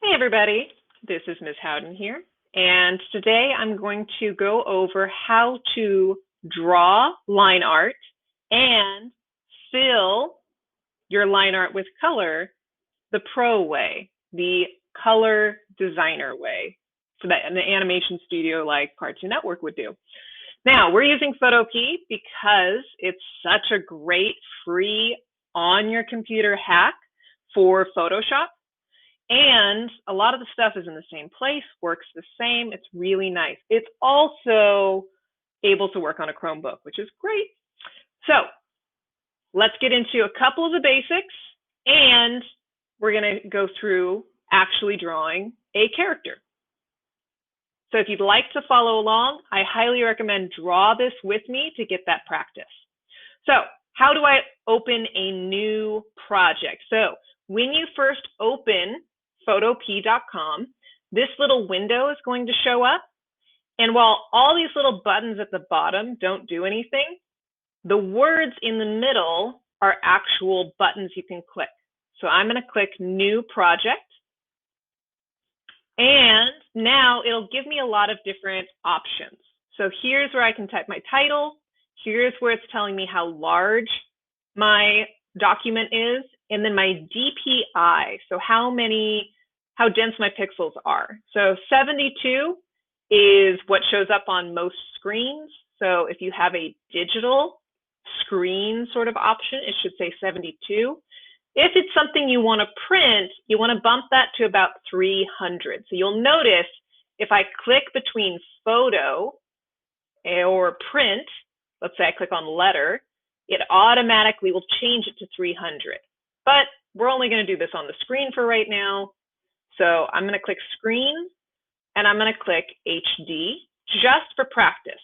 Hey everybody, this is Ms. Howden here, and today I'm going to go over how to draw line art and fill your line art with color the pro way, the color designer way, so that an animation studio like Cartoon Network would do. Now, we're using Photopea because it's such a great free on your computer hack for Photoshop. And a lot of the stuff is in the same place, works the same. It's really nice. It's also able to work on a Chromebook, which is great. So let's get into a couple of the basics, and we're going to go through actually drawing a character. So if you'd like to follow along, I highly recommend draw this with me to get that practice. So how do I open a new project? So when you first open Photopea.com, this little window is going to show up. And while all these little buttons at the bottom don't do anything, the words in the middle are actual buttons you can click. So I'm going to click New Project. And now it'll give me a lot of different options. So here's where I can type my title. Here's where it's telling me how large my document is, and then my DPI, so how dense my pixels are. So 72 is what shows up on most screens. So if you have a digital screen sort of option, it should say 72. If it's something you want to print, you want to bump that to about 300. So you'll notice if I click between photo or print, let's say I click on letter, it automatically will change it to 300. But we're only going to do this on the screen for right now. So I'm going to click screen, and I'm going to click HD just for practice.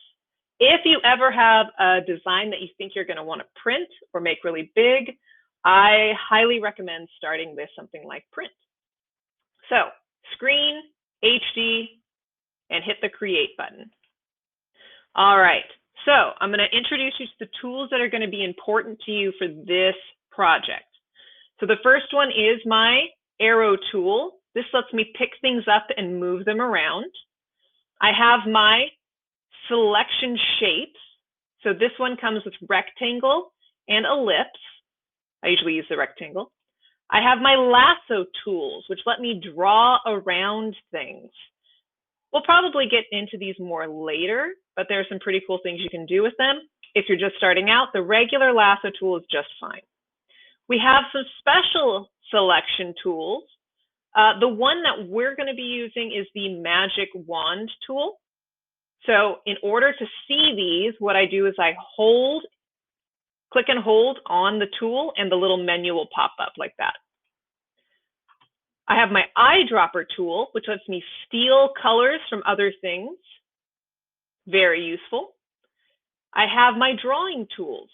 If you ever have a design that you think you're going to want to print or make really big, I highly recommend starting with something like print. So screen, HD, and hit the create button. All right, so I'm going to introduce you to the tools that are going to be important to you for this project. So the first one is my arrow tool. This lets me pick things up and move them around. I have my selection shapes. So this one comes with rectangle and ellipse. I usually use the rectangle. I have my lasso tools, which let me draw around things. We'll probably get into these more later, but there are some pretty cool things you can do with them. If you're just starting out, the regular lasso tool is just fine. We have some special selection tools. The one that we're going to be using is the magic wand tool. So in order to see these, what I do is I click and hold on the tool, and the little menu will pop up like that. I have my eyedropper tool, which lets me steal colors from other things. Very useful. I have my drawing tools.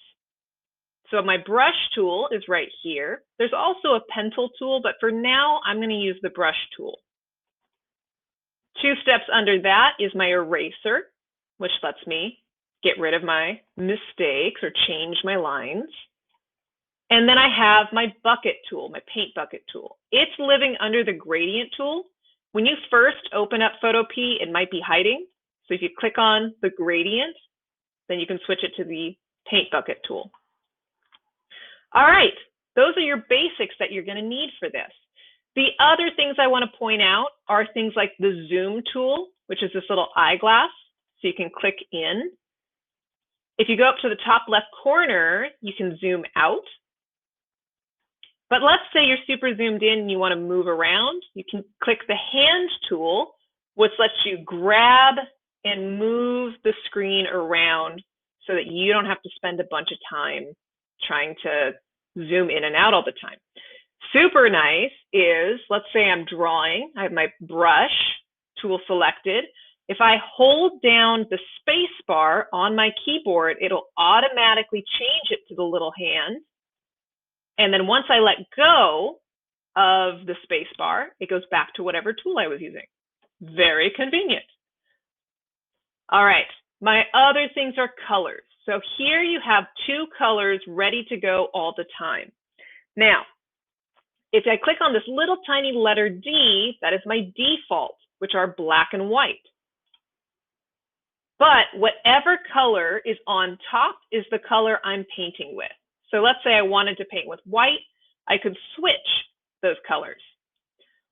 So my brush tool is right here. There's also a pencil tool, but for now, I'm going to use the brush tool. 2 steps under that is my eraser, which lets me get rid of my mistakes or change my lines. And then I have my bucket tool, my paint bucket tool. It's living under the gradient tool. When you first open up Photopea, it might be hiding. So if you click on the gradient, then you can switch it to the paint bucket tool. All right, those are your basics that you're going to need for this. The other things I want to point out are things like the zoom tool, which is this little eyeglass, so you can click in. If you go up to the top left corner, you can zoom out. But let's say you're super zoomed in and you want to move around. You can click the hand tool, which lets you grab and move the screen around so that you don't have to spend a bunch of time trying to zoom in and out all the time. Super nice is, let's say I'm drawing, I have my brush tool selected. If I hold down the space bar on my keyboard, it'll automatically change it to the little hand. And then once I let go of the space bar, it goes back to whatever tool I was using. Very convenient. All right, my other things are colors. So here you have 2 colors ready to go all the time. Now, if I click on this little tiny letter D, that is my default, which are black and white. But whatever color is on top is the color I'm painting with. So let's say I wanted to paint with white, I could switch those colors.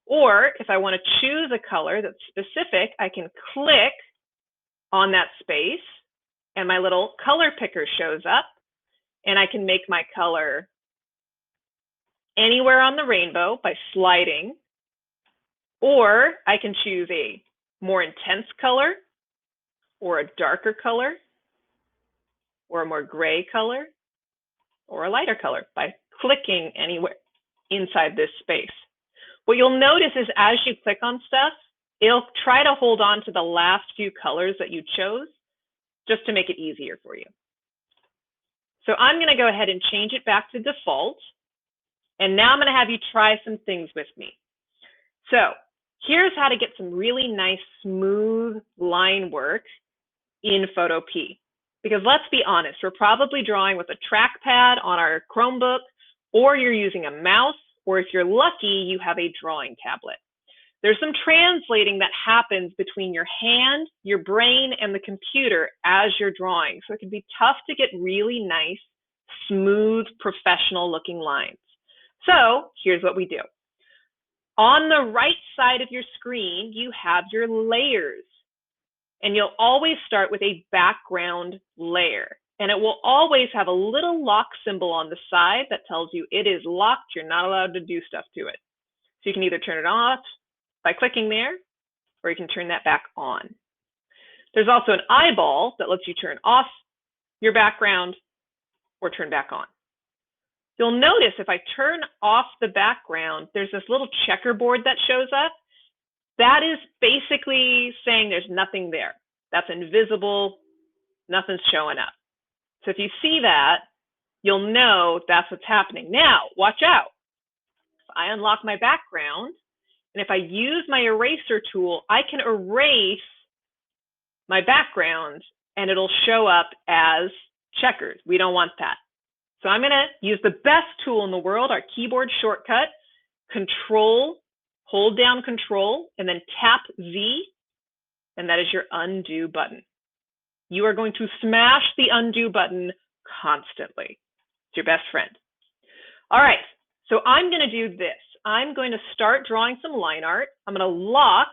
Or if I want to choose a color that's specific, I can click on that space and my little color picker shows up and I can make my color anywhere on the rainbow by sliding, or I can choose a more intense color or a darker color or a more gray color or a lighter color by clicking anywhere inside this space. What you'll notice is as you click on stuff, it'll try to hold on to the last few colors that you chose just to make it easier for you. So I'm going to go ahead and change it back to default. And now I'm going to have you try some things with me. So here's how to get some really nice smooth line work in Photopea. Because let's be honest, we're probably drawing with a trackpad on our Chromebook, or you're using a mouse, or if you're lucky, you have a drawing tablet. There's some translating that happens between your hand, your brain, and the computer as you're drawing. So it can be tough to get really nice, smooth, professional looking lines. So here's what we do. On the right side of your screen, you have your layers. And you'll always start with a background layer. And it will always have a little lock symbol on the side that tells you it is locked. You're not allowed to do stuff to it. So you can either turn it off by clicking there, or you can turn that back on. There's also an eyeball that lets you turn off your background or turn back on. You'll notice if I turn off the background, there's this little checkerboard that shows up. That is basically saying there's nothing there. That's invisible, nothing's showing up. So if you see that, you'll know that's what's happening. Now, watch out. If I unlock my background, and if I use my eraser tool, I can erase my background and it'll show up as checkers. We don't want that. So I'm going to use the best tool in the world, our keyboard shortcut, hold down Control, and then tap Z, and that is your undo button. You are going to smash the undo button constantly. It's your best friend. All right, so I'm going to do this. I'm going to start drawing some line art. I'm going to lock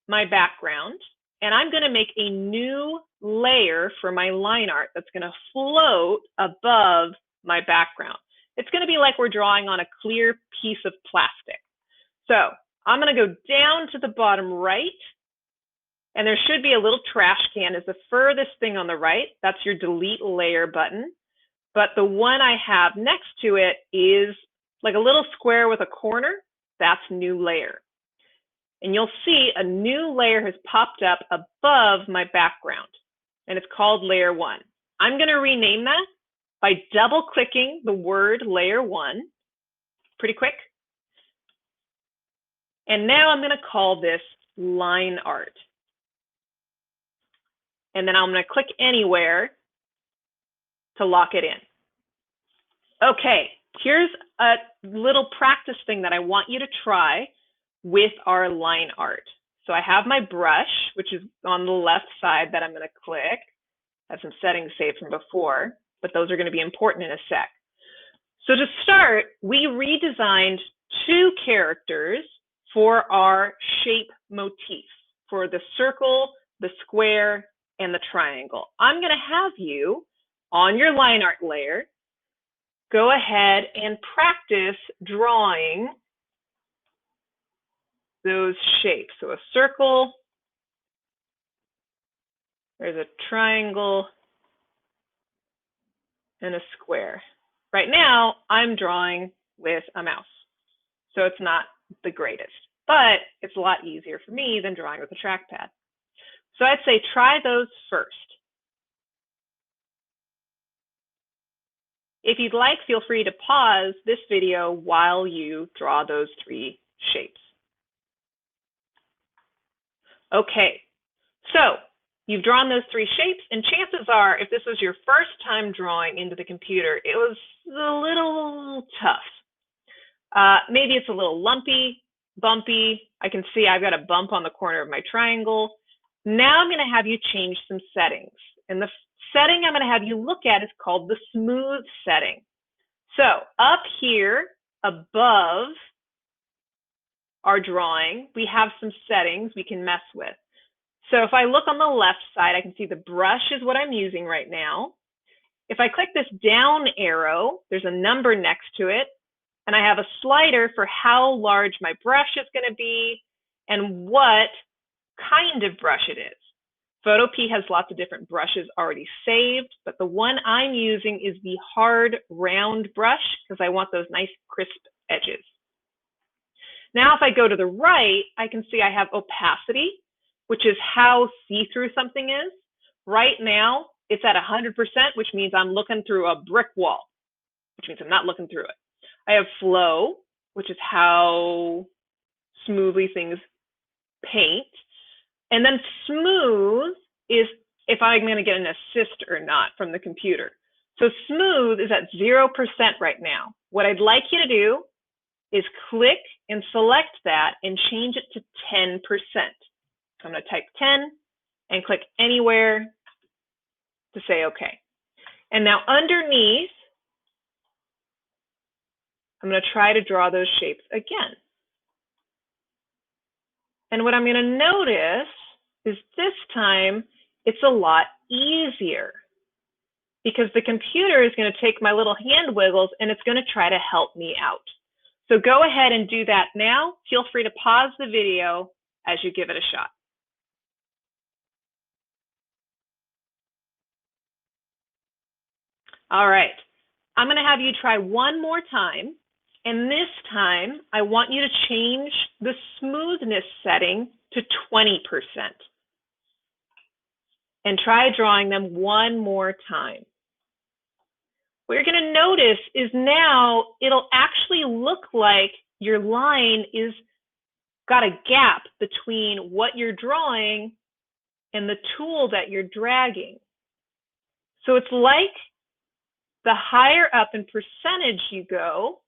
my background, and I'm going to make a new layer for my line art that's going to float above my background. It's going to be like we're drawing on a clear piece of plastic. So I'm going to go down to the bottom right, and there should be a little trash can is the furthest thing on the right. That's your delete layer button. But the one I have next to it is like a little square with a corner. That's new layer. And you'll see a new layer has popped up above my background, and it's called layer 1. I'm going to rename that by double clicking the word layer 1. Pretty quick. And now I'm going to call this line art. And then I'm going to click anywhere to lock it in. Okay, here's a little practice thing that I want you to try with our line art. So I have my brush, which is on the left side that I'm going to click. I have some settings saved from before, but those are going to be important in a sec. So to start, we redesigned 2 characters for our shape motif, for the circle, the square, and the triangle. I'm going to have you, on your line art layer, go ahead and practice drawing those shapes. So a circle, there's a triangle, and a square. Right now, I'm drawing with a mouse, so it's not the greatest, but it's a lot easier for me than drawing with a trackpad. So I'd say try those first. If you'd like, feel free to pause this video while you draw those 3 shapes. Okay, so you've drawn those 3 shapes, and chances are, if this was your first time drawing into the computer, it was a little tough. Maybe it's a little lumpy, bumpy. I can see I've got a bump on the corner of my triangle. Now I'm going to have you change some settings. And the setting I'm going to have you look at is called the smooth setting. So up here above our drawing, we have some settings we can mess with. So if I look on the left side, I can see the brush is what I'm using right now. If I click this down arrow, there's a number next to it, and I have a slider for how large my brush is going to be and what kind of brush it is. Photopea has lots of different brushes already saved, but the one I'm using is the hard round brush because I want those nice crisp edges. Now if I go to the right, I can see I have opacity, which is how see-through something is. Right now, it's at 100%, which means I'm looking through a brick wall, which means I'm not looking through it. I have flow, which is how smoothly things paint. And then smooth is if I'm going to get an assist or not from the computer. So smooth is at 0% right now. What I'd like you to do is click and select that and change it to 10%. So I'm going to type 10 and click anywhere to say okay. And now underneath, I'm going to try to draw those shapes again. And what I'm going to notice is this time it's a lot easier because the computer is going to take my little hand wiggles and it's going to try to help me out. So go ahead and do that now. Feel free to pause the video as you give it a shot. All right, I'm going to have you try one more time. And this time, I want you to change the smoothness setting to 20%. And try drawing them one more time. What you're going to notice is now it'll actually look like your line is got a gap between what you're drawing and the tool that you're dragging. So it's like the higher up in percentage you go,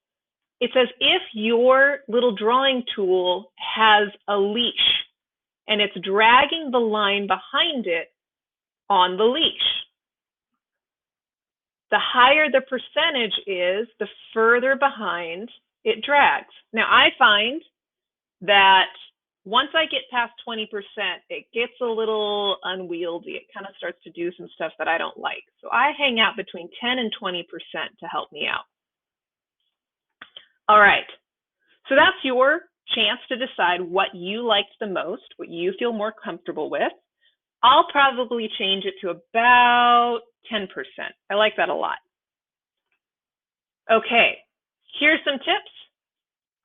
it's as if your little drawing tool has a leash and it's dragging the line behind it on the leash. The higher the percentage is, the further behind it drags. Now I find that once I get past 20%, it gets a little unwieldy. It kind of starts to do some stuff that I don't like. So I hang out between 10 and 20% to help me out. All right, so that's your chance to decide what you liked the most, what you feel more comfortable with. I'll probably change it to about 10%. I like that a lot. Okay, here's some tips.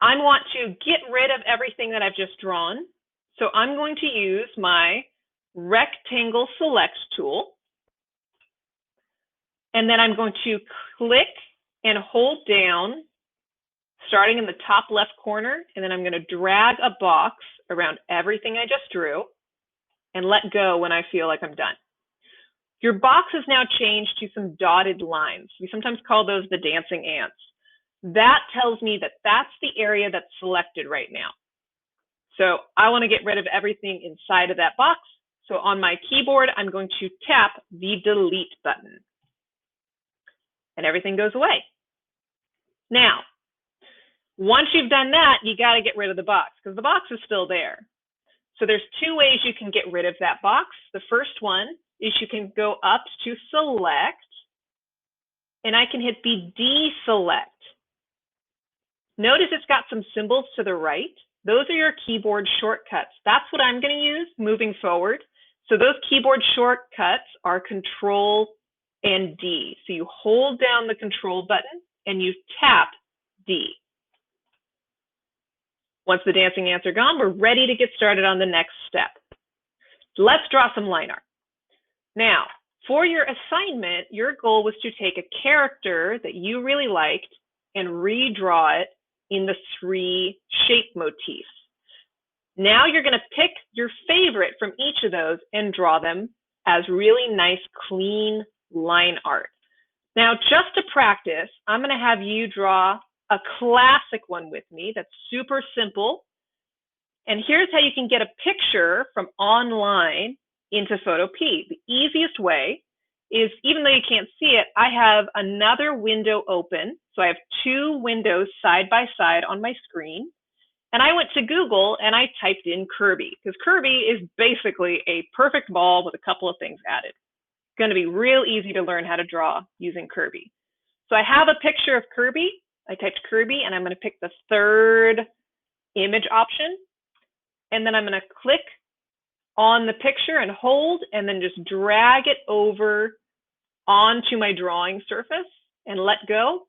I want to get rid of everything that I've just drawn. So I'm going to use my rectangle select tool. And then I'm going to click and hold down, starting in the top left corner, and then I'm going to drag a box around everything I just drew and let go when I feel like I'm done. Your box is now changed to some dotted lines. We sometimes call those the dancing ants. That tells me that that's the area that's selected right now. So I want to get rid of everything inside of that box. So on my keyboard, I'm going to tap the delete button. And everything goes away. Now, once you've done that, you got to get rid of the box because the box is still there. So there's two ways you can get rid of that box. The first one is you can go up to select, and I can hit the deselect. Notice it's got some symbols to the right. Those are your keyboard shortcuts. That's what I'm going to use moving forward. So those keyboard shortcuts are Control and D. So you hold down the Control button and you tap D. Once the dancing ants are gone, we're ready to get started on the next step. Let's draw some line art. Now, for your assignment, your goal was to take a character that you really liked and redraw it in the 3 shape motifs. Now you're going to pick your favorite from each of those and draw them as really nice, clean line art. Now, just to practice, I'm going to have you draw a classic one with me that's super simple. And here's how you can get a picture from online into Photopea. The easiest way is, even though you can't see it, I have another window open. So I have two windows side by side on my screen. And I went to Google and I typed in Kirby, because Kirby is basically a perfect ball with a couple of things added. It's going to be real easy to learn how to draw using Kirby. So I have a picture of Kirby. I typed Kirby and I'm going to pick the third image option. And then I'm going to click on the picture and hold, and then just drag it over onto my drawing surface and let go.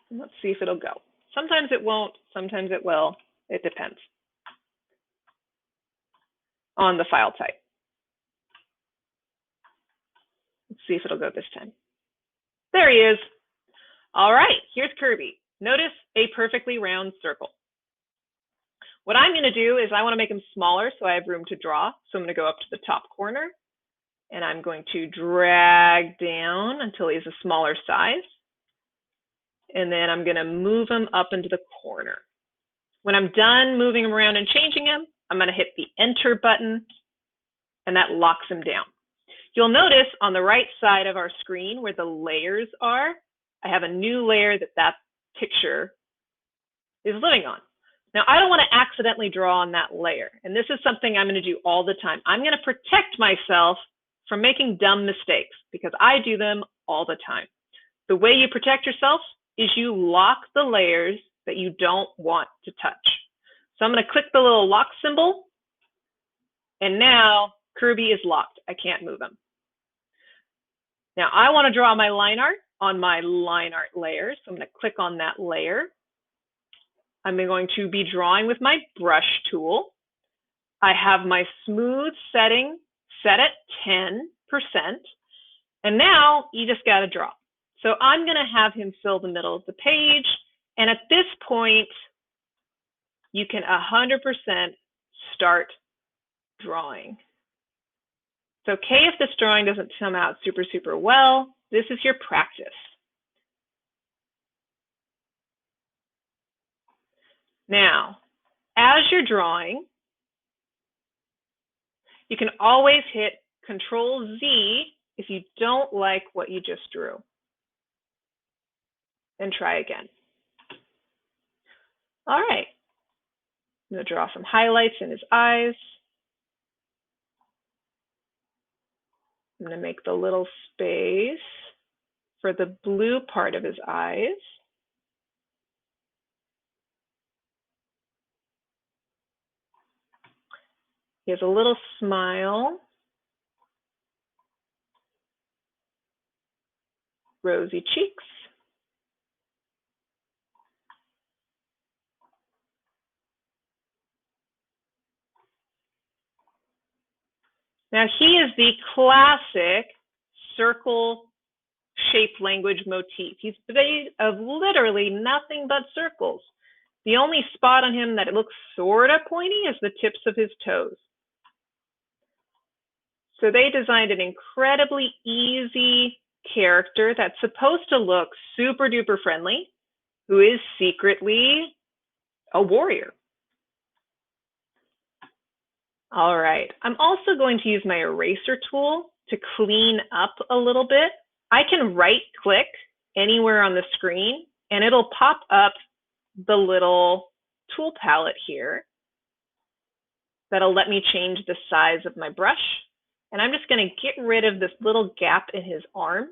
Let's see if it'll go. Sometimes it won't, sometimes it will. It depends on the file type. Let's see if it'll go this time. There he is. All right, here's Kirby. Notice a perfectly round circle. What I'm going to do is I want to make him smaller so I have room to draw. So I'm going to go up to the top corner and I'm going to drag down until he's a smaller size. And then I'm going to move him up into the corner. When I'm done moving him around and changing him, I'm going to hit the Enter button, and that locks him down. You'll notice on the right side of our screen where the layers are, I have a new layer that picture is living on. Now, I don't want to accidentally draw on that layer, and this is something I'm going to do all the time. I'm going to protect myself from making dumb mistakes, because I do them all the time. The way you protect yourself is you lock the layers that you don't want to touch. So I'm going to click the little lock symbol, and now Kirby is locked. I can't move him. Now I want to draw my line art on my line art layer, so I'm going to click on that layer. I'm going to be drawing with my brush tool. I have my smooth setting set at 10%, and now you just got to draw. So I'm going to have him fill the middle of the page, and at this point, you can 100% start drawing. It's okay if this drawing doesn't come out super, super well. This is your practice. Now, as you're drawing, you can always hit Control-Z if you don't like what you just drew. And try again. All right. I'm going to draw some highlights in his eyes. I'm going to make the little space for the blue part of his eyes. He has a little smile. Rosy cheeks. Now he is the classic circle shape language motif. He's made of literally nothing but circles. The only spot on him that it looks sort of pointy is the tips of his toes. So they designed an incredibly easy character that's supposed to look super duper friendly, who is secretly a warrior. All right, I'm also going to use my eraser tool to clean up a little bit. I can right click anywhere on the screen and it'll pop up the little tool palette here that'll let me change the size of my brush. And I'm just going to get rid of this little gap in his arms.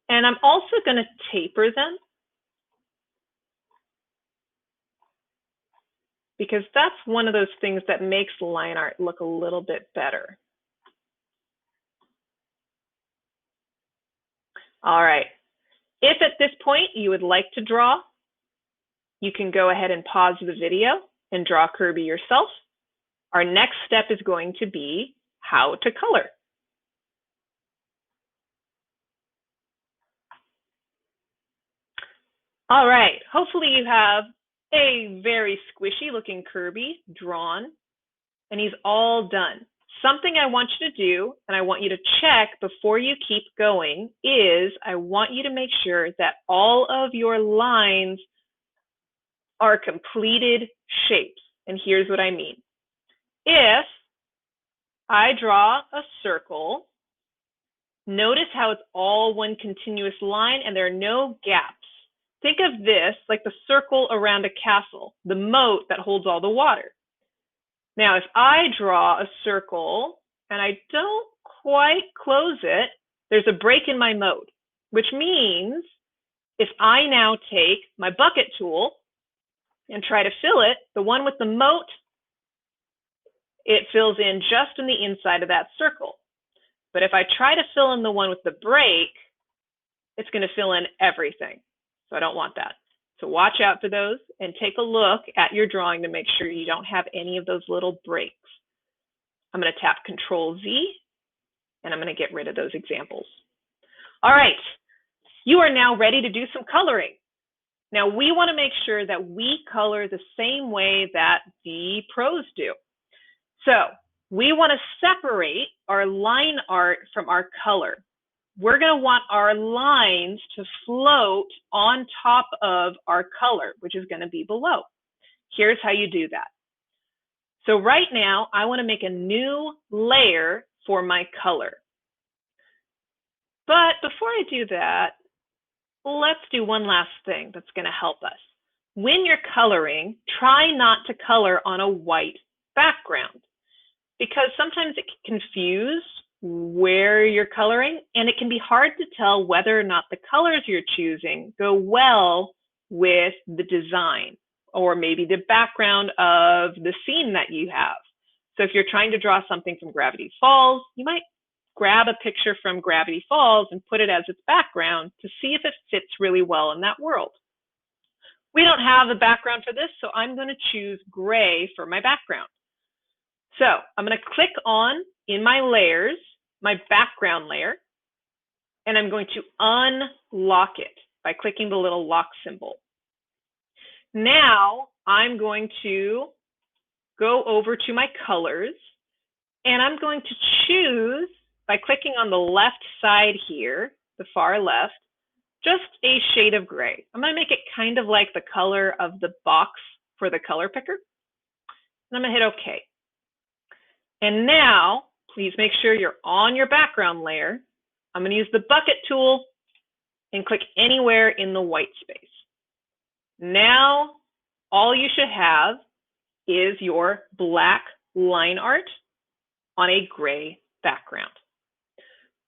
And I'm also going to taper them, because that's one of those things that makes line art look a little bit better. All right. If at this point you would like to draw, you can go ahead and pause the video and draw Kirby yourself. Our next step is going to be how to color. All right, hopefully you have a very squishy looking Kirby drawn, and he's all done. Something I want you to do, and I want you to check before you keep going, is I want you to make sure that all of your lines are completed shapes. And here's what I mean. If I draw a circle, notice how it's all one continuous line and there are no gaps. Think of this like the circle around a castle, the moat that holds all the water. Now, if I draw a circle and I don't quite close it, there's a break in my moat, which means if I now take my bucket tool and try to fill it, the one with the moat, it fills in just in the inside of that circle. But if I try to fill in the one with the break, it's going to fill in everything. So I don't want that. So watch out for those and take a look at your drawing to make sure you don't have any of those little breaks. I'm going to tap Control Z and I'm going to get rid of those examples. All right, you are now ready to do some coloring. Now we want to make sure that we color the same way that the pros do. So we want to separate our line art from our color. We're going to want our lines to float on top of our color, which is going to be below. Here's how you do that. So right now, I want to make a new layer for my color. But before I do that, let's do one last thing that's going to help us. When you're coloring, try not to color on a white background, because sometimes it can confuse where you're coloring, and it can be hard to tell whether or not the colors you're choosing go well with the design or maybe the background of the scene that you have. So if you're trying to draw something from Gravity Falls, you might grab a picture from Gravity Falls and put it as its background to see if it fits really well in that world. We don't have a background for this, so I'm going to choose gray for my background. So I'm going to click on, in my layers, my background layer, and I'm going to unlock it by clicking the little lock symbol. Now I'm going to go over to my colors, and I'm going to choose, by clicking on the left side here, the far left, just a shade of gray. I'm going to make it kind of like the color of the box for the color picker. And I'm going to hit OK. And now, please make sure you're on your background layer. I'm going to use the bucket tool and click anywhere in the white space. Now, all you should have is your black line art on a gray background.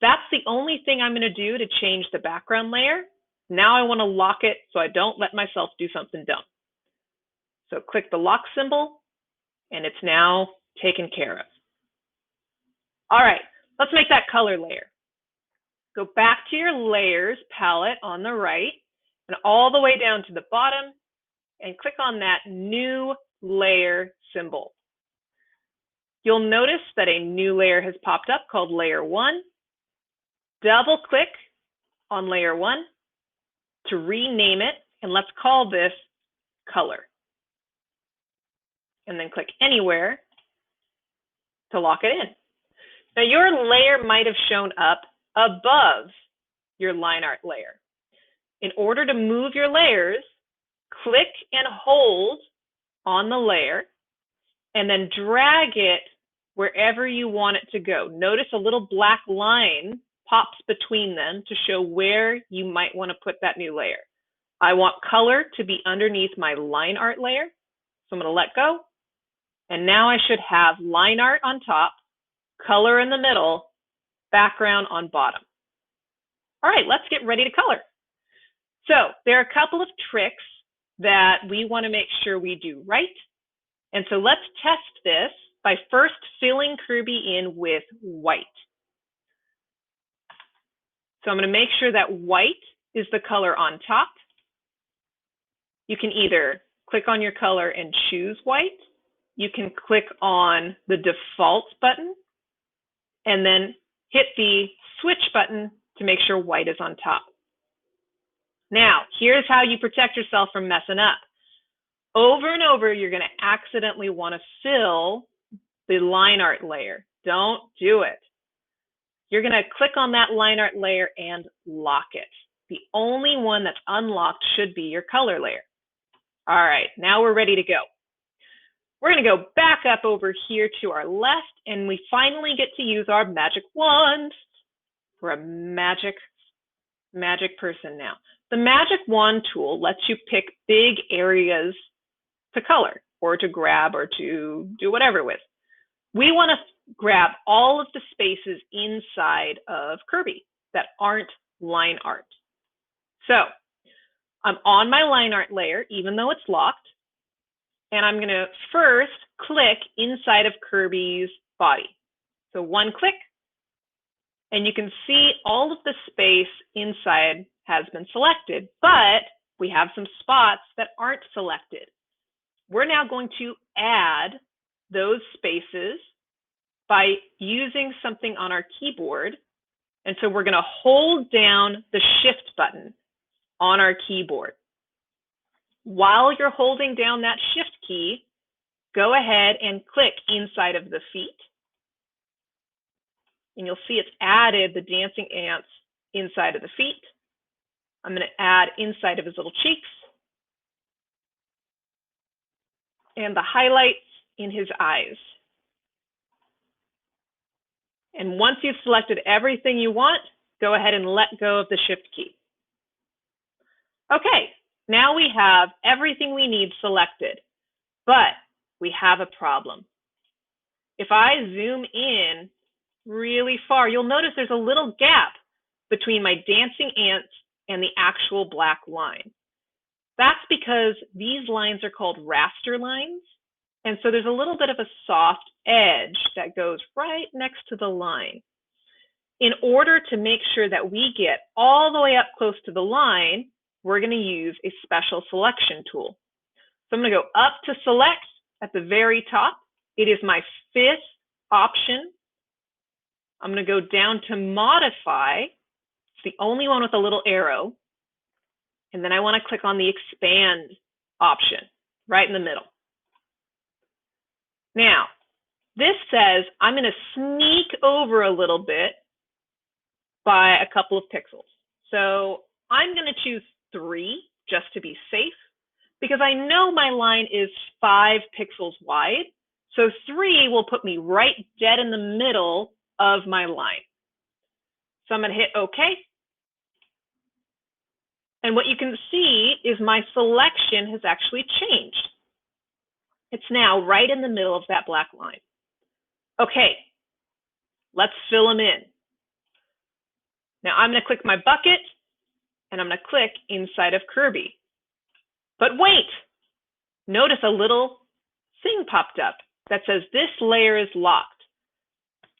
That's the only thing I'm going to do to change the background layer. Now I want to lock it so I don't let myself do something dumb. So click the lock symbol, and it's now taken care of. All right, let's make that color layer. Go back to your layers palette on the right and all the way down to the bottom and click on that new layer symbol. You'll notice that a new layer has popped up called Layer 1. Double click on Layer 1 to rename it, and let's call this Color. And then click anywhere to lock it in. Now your layer might have shown up above your line art layer. In order to move your layers, click and hold on the layer and then drag it wherever you want it to go. Notice a little black line pops between them to show where you might want to put that new layer. I want color to be underneath my line art layer, so I'm going to let go. And now I should have line art on top, color in the middle, background on bottom. All right, let's get ready to color. So there are a couple of tricks that we want to make sure we do right. And so let's test this by first filling Kirby in with white. So I'm going to make sure that white is the color on top. You can either click on your color and choose white. You can click on the default button and then hit the switch button to make sure white is on top. Now, here's how you protect yourself from messing up. Over and over, you're going to accidentally want to fill the line art layer. don't do it. You're going to click on that Lineart layer and lock it. The only one that's unlocked should be your color layer. All right, now we're ready to go. We're going to go back up over here to our left, and we finally get to use our magic wand. We're a magic person now. The magic wand tool lets you pick big areas to color or to grab or to do whatever with. We want to grab all of the spaces inside of Kirby that aren't line art. So I'm on my line art layer, even though it's locked, and I'm going to first click inside of Kirby's body. So one click, and you can see all of the space inside has been selected, but we have some spots that aren't selected. We're now going to add those spaces by using something on our keyboard. And so we're going to hold down the Shift button on our keyboard. While you're holding down that Shift key, go ahead and click inside of the feet. And you'll see it's added the dancing ants inside of the feet. I'm going to add inside of his little cheeks and the highlights in his eyes. And once you've selected everything you want, go ahead and let go of the Shift key. Okay, now we have everything we need selected, but we have a problem. If I zoom in really far, you'll notice there's a little gap between my dancing ants and the actual black line. That's because these lines are called raster lines, and so there's a little bit of a soft edge that goes right next to the line. In order to make sure that we get all the way up close to the line, we're going to use a special selection tool. So I'm going to go up to select at the very top. It is my 5th option. I'm going to go down to modify. It's the only one with a little arrow. And then I want to click on the expand option right in the middle. Now, this says I'm going to sneak over a little bit by a couple of pixels. So I'm going to choose 3 just to be safe, because I know my line is 5 pixels wide. So 3 will put me right dead in the middle of my line. So I'm going to hit OK. And what you can see is my selection has actually changed. It's now right in the middle of that black line. Okay, let's fill them in. Now I'm going to click my bucket, and I'm going to click inside of Kirby. But wait, notice a little thing popped up that says this layer is locked.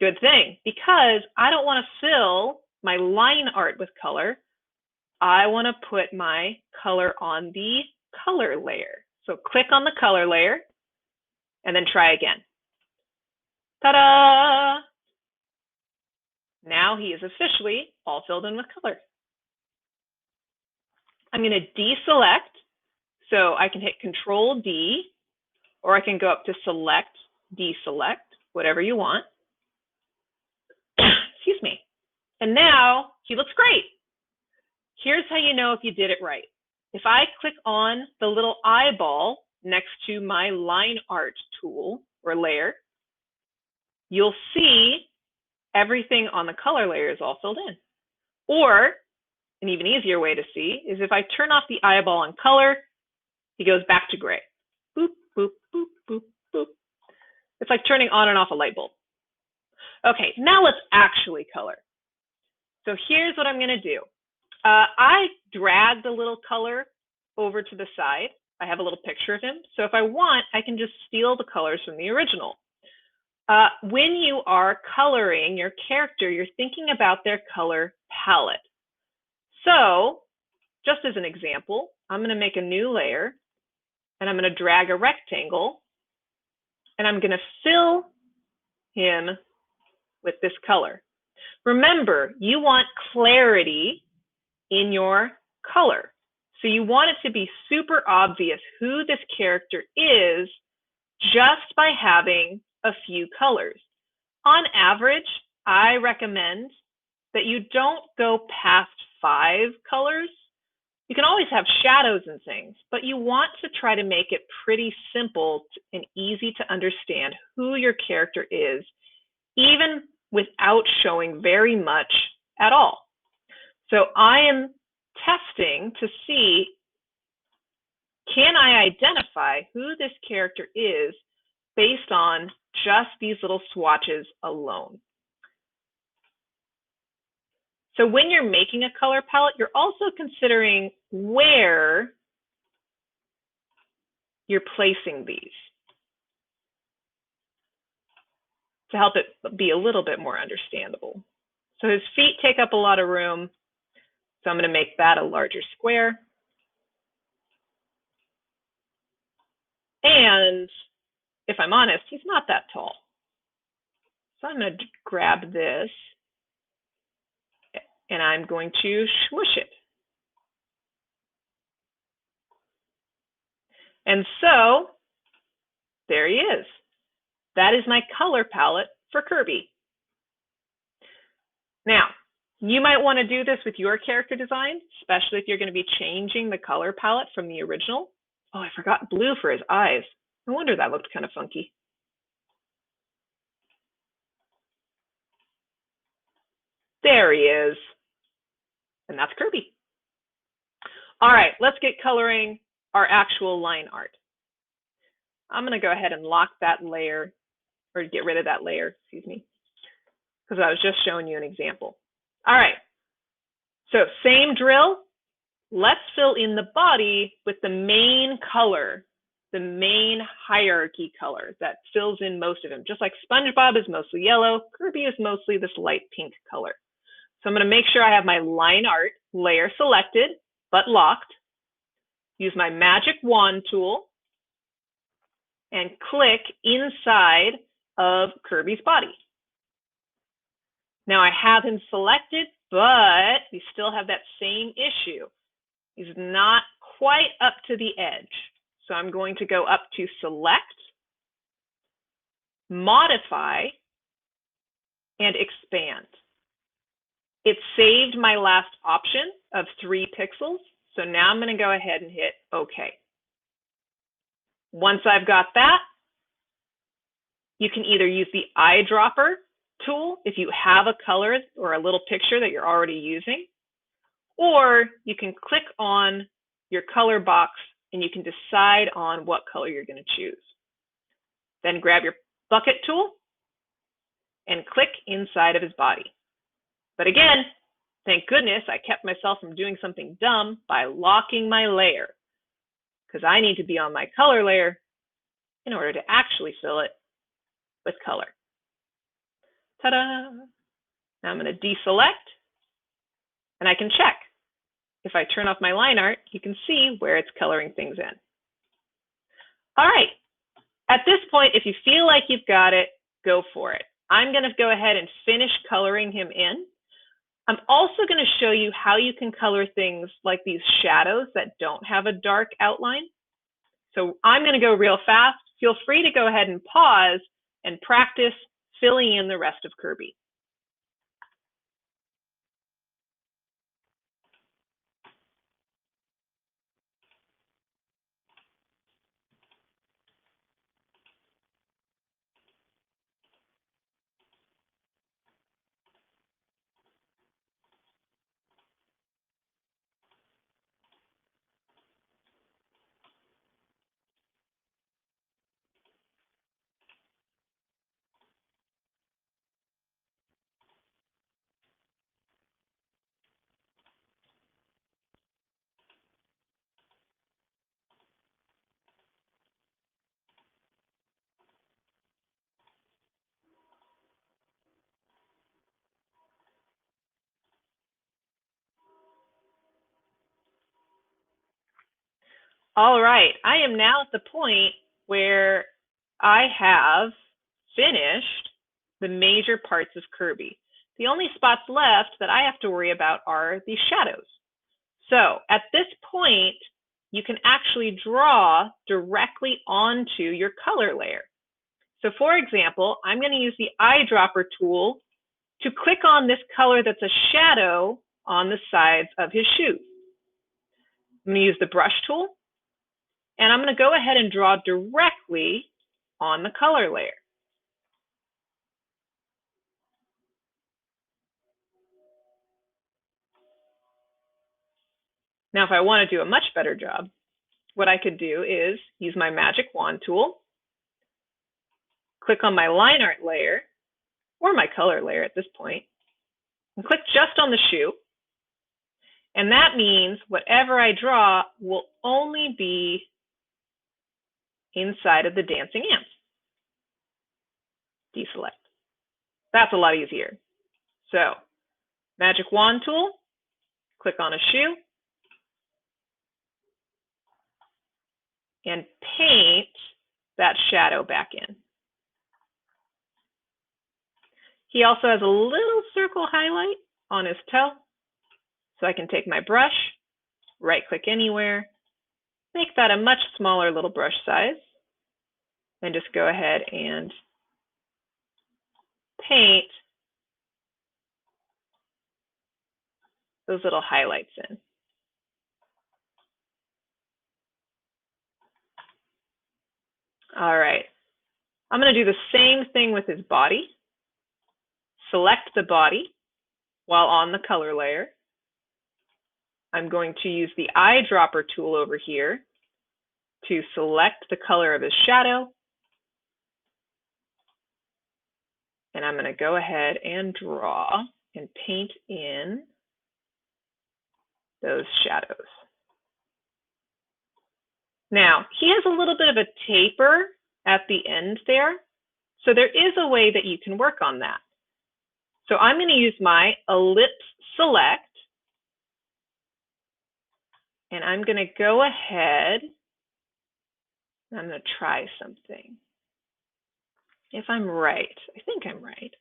Good thing, because I don't want to fill my line art with color. I want to put my color on the color layer. So click on the color layer and then try again. Ta-da! Now he is officially all filled in with color. I'm going to deselect, so I can hit Control D, or I can go up to Select, Deselect, whatever you want. Excuse me. And now he looks great. Here's how you know if you did it right. If I click on the little eyeball next to my line art tool or layer, you'll see everything on the color layer is all filled in. Or an even easier way to see is if I turn off the eyeball on color, he goes back to gray. Boop, boop, boop, boop, boop. It's like turning on and off a light bulb. Okay, now let's actually color. So here's what I'm going to do. I dragged the little color over to the side. I have a little picture of him. So if I want, I can just steal the colors from the original. When you are coloring your character, you're thinking about their color palette. So just as an example, I'm going to make a new layer, and I'm going to drag a rectangle, and I'm going to fill him with this color. Remember, you want clarity in your color. So you want it to be super obvious who this character is just by having a few colors. On average, I recommend that you don't go past 5 colors. You can always have shadows and things, but you want to try to make it pretty simple and easy to understand who your character is, even without showing very much at all. So I am testing to see, can I identify who this character is based on just these little swatches alone? So when you're making a color palette, you're also considering where you're placing these to help it be a little bit more understandable. So his feet take up a lot of room, so I'm going to make that a larger square. And if I'm honest, he's not that tall. So I'm going to grab this and I'm going to smush it. And so there he is. That is my color palette for Kirby. Now, you might want to do this with your character design, especially if you're going to be changing the color palette from the original. Oh, I forgot blue for his eyes. No wonder that looked kind of funky. There he is. And that's Kirby. All right, let's get coloring our actual line art. I'm going to go ahead and lock that layer, or get rid of that layer, excuse me, because I was just showing you an example. All right, so same drill. Let's fill in the body with the main color, the main hierarchy color that fills in most of him. Just like SpongeBob is mostly yellow, Kirby is mostly this light pink color. So I'm going to make sure I have my line art layer selected, but locked. Use my magic wand tool and click inside of Kirby's body. Now I have him selected, but we still have that same issue. He's not quite up to the edge. So I'm going to go up to Select, Modify, and Expand. It saved my last option of 3 pixels. So now I'm going to go ahead and hit OK. Once I've got that, you can either use the eyedropper tool if you have a color or a little picture that you're already using, or you can click on your color box and you can decide on what color you're going to choose. Then grab your bucket tool and click inside of his body. But again, thank goodness I kept myself from doing something dumb by locking my layer, because I need to be on my color layer in order to actually fill it with color. Ta-da! Now I'm going to deselect, and I can check. If I turn off my line art, you can see where it's coloring things in. All right. At this point, if you feel like you've got it, go for it. I'm going to go ahead and finish coloring him in. I'm also going to show you how you can color things like these shadows that don't have a dark outline. So I'm going to go real fast. Feel free to go ahead and pause and practice filling in the rest of Kirby. All right, I am now at the point where I have finished the major parts of Kirby. The only spots left that I have to worry about are the shadows. So at this point, you can actually draw directly onto your color layer. So for example, I'm going to use the eyedropper tool to click on this color that's a shadow on the sides of his shoes. I'm going to use the brush tool, and I'm going to go ahead and draw directly on the color layer. Now, if I want to do a much better job, what I could do is use my magic wand tool, click on my line art layer, or my color layer at this point, and click just on the shoe. And that means whatever I draw will only be inside of the dancing ants. Deselect. That's a lot easier. So, magic wand tool, click on a shoe, and paint that shadow back in. He also has a little circle highlight on his toe, so I can take my brush, right-click anywhere, make that a much smaller little brush size, and just go ahead and paint those little highlights in. All right, I'm going to do the same thing with his body. Select the body while on the color layer. I'm going to use the eyedropper tool over here to select the color of his shadow. And I'm going to go ahead and draw and paint in those shadows. Now, he has a little bit of a taper at the end there, so there is a way that you can work on that. So I'm going to use my ellipse select, and I'm going to go ahead, and I'm going to try something. If I'm right, I think I'm right,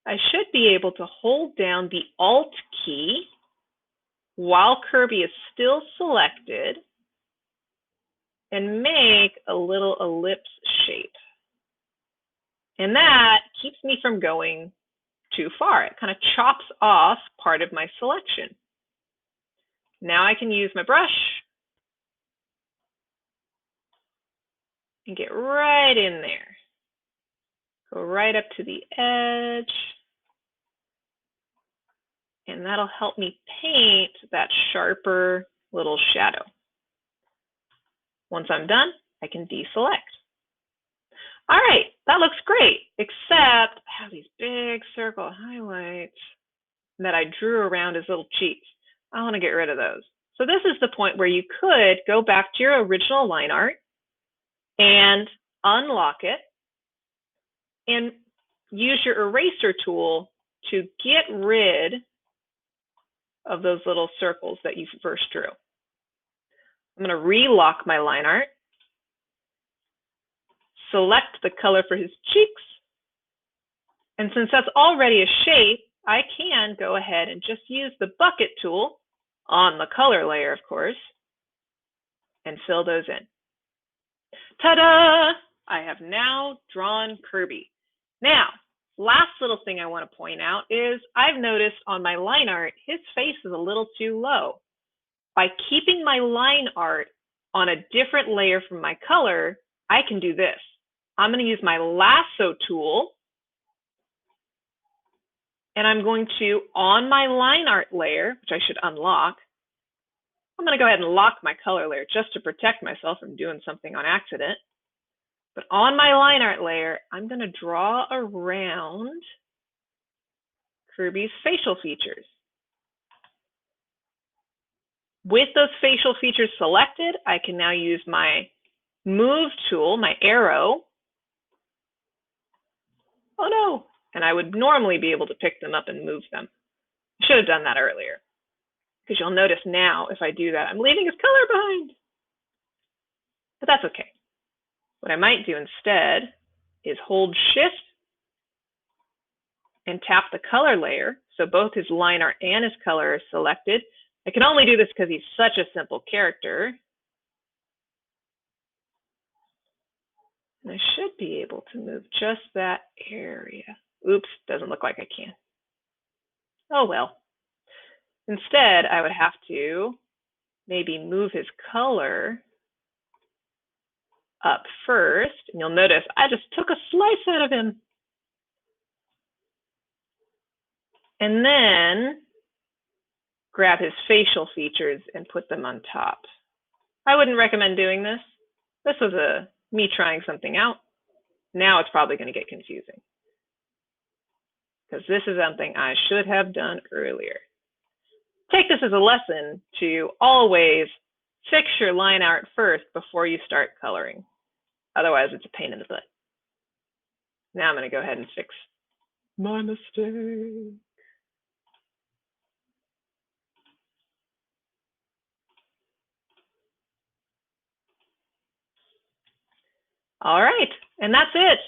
I should be able to hold down the Alt key while Kirby is still selected and make a little ellipse shape. And that keeps me from going too far. It kind of chops off part of my selection. Now I can use my brush and get right in there. Go right up to the edge. And that'll help me paint that sharper little shadow. Once I'm done, I can deselect. All right, that looks great, except I have these big circle highlights that I drew around his little cheeks. I want to get rid of those. So this is the point where you could go back to your original line art and unlock it and use your eraser tool to get rid of those little circles that you first drew. I'm going to relock my line art, select the color for his cheeks, and since that's already a shape, I can go ahead and just use the bucket tool on the color layer, of course, and fill those in. Ta-da! I have now drawn Kirby. Now, last little thing I want to point out is I've noticed on my line art, his face is a little too low. By keeping my line art on a different layer from my color, I can do this. I'm going to use my lasso tool, and I'm going to, on my line art layer, which I should unlock, I'm going to go ahead and lock my color layer just to protect myself from doing something on accident. But on my line art layer, I'm going to draw around Kirby's facial features. With those facial features selected, I can now use my move tool, my arrow. Oh no, and I would normally be able to pick them up and move them. I should have done that earlier, because you'll notice now if I do that, I'm leaving his color behind. But that's okay. What I might do instead is hold Shift and tap the color layer, so both his line art and his color are selected. I can only do this because he's such a simple character. And I should be able to move just that area. Oops, doesn't look like I can. Oh well. Instead, I would have to maybe move his color up first. And you'll notice I just took a slice out of him. And then grab his facial features and put them on top. I wouldn't recommend doing this. This was me trying something out. Now it's probably going to get confusing, because this is something I should have done earlier. Take this as a lesson to always fix your line art first before you start coloring. Otherwise, it's a pain in the butt. Now I'm going to go ahead and fix my mistake. All right, and that's it.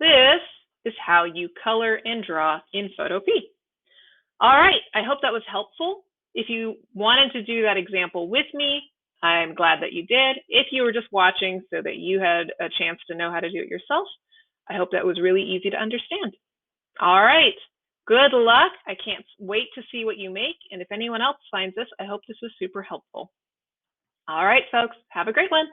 This is how you color and draw in Photopea. All right, I hope that was helpful. If you wanted to do that example with me, I'm glad that you did. If you were just watching so that you had a chance to know how to do it yourself, I hope that was really easy to understand. All right, good luck. I can't wait to see what you make. And if anyone else finds this, I hope this was super helpful. All right, folks, have a great one.